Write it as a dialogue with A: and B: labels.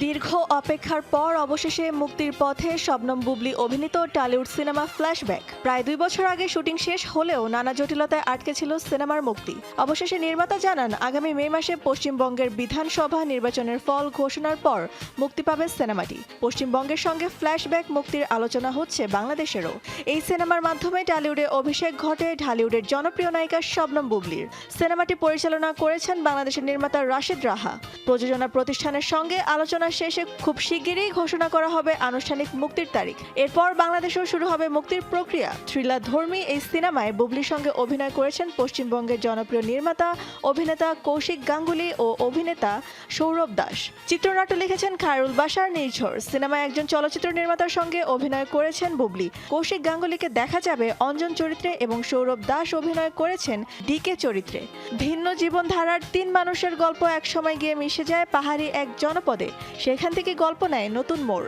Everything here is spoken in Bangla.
A: দীর্ঘ অপেক্ষার পর অবশেষে মুক্তির পথে শবনম বুবলি অভিনীত টলিউড সিনেমা ফ্ল্যাশব্যাক। প্রায় 2 বছর আগে শুটিং শেষ হলেও নানা জটিলতায় আটকে ছিল সিনেমার মুক্তি। অবশেষে নির্মাতা জানান, আগামী মে মাসে পশ্চিমবঙ্গের বিধানসভা নির্বাচনের ফল ঘোষণার পর মুক্তি পাবে সিনেমাটি। পশ্চিমবঙ্গের সঙ্গে ফ্ল্যাশব্যাক মুক্তির আলোচনা হচ্ছে বাংলাদেশেরও। এই সিনেমার মাধ্যমে টলিউডে অভিষেক ঘটে ঢালিউডের জনপ্রিয় নায়িকা শবনম বুবলির। সিনেমাটি পরিচালনা করেছেন বাংলাদেশের নির্মাতা রাশেদ রাহা। প্রযোজনা প্রতিষ্ঠানের সঙ্গে আলোচনা শেষে খুব শিগগিরই ঘোষণা করা হবে আনুষ্ঠানিক মুক্তির তারিখ। এরপর বাংলাদেশেও শুরু হবে মুক্তির প্রক্রিয়া। থ্রিলার ধর্মী এই সিনেমায় বুবলির সঙ্গে অভিনয় করেছেন পশ্চিমবঙ্গের জনপ্রিয় নির্মাতা অভিনেতা কৌশিক গাঙ্গুলি ও অভিনেতা সৌরভ দাস। চিত্রনাট্য লিখেছেন খায়রুল বাশার নির্ঝর। সিনেমায় একজন চলচ্চিত্র নির্মাতার সঙ্গে অভিনয় করেছেন বুবলি। কৌশিক গাঙ্গুলিকে দেখা যাবে অঞ্জন চরিত্রে এবং সৌরভ দাস অভিনয় করেছেন ডিকে চরিত্রে। ভিন্ন জীবনধারার 3 মানুষের গল্প একসময় গিয়ে মিশে যায় পাহাড়ি এক জনপদে। সেখান থেকে গল্প নেয় নতুন মোড়।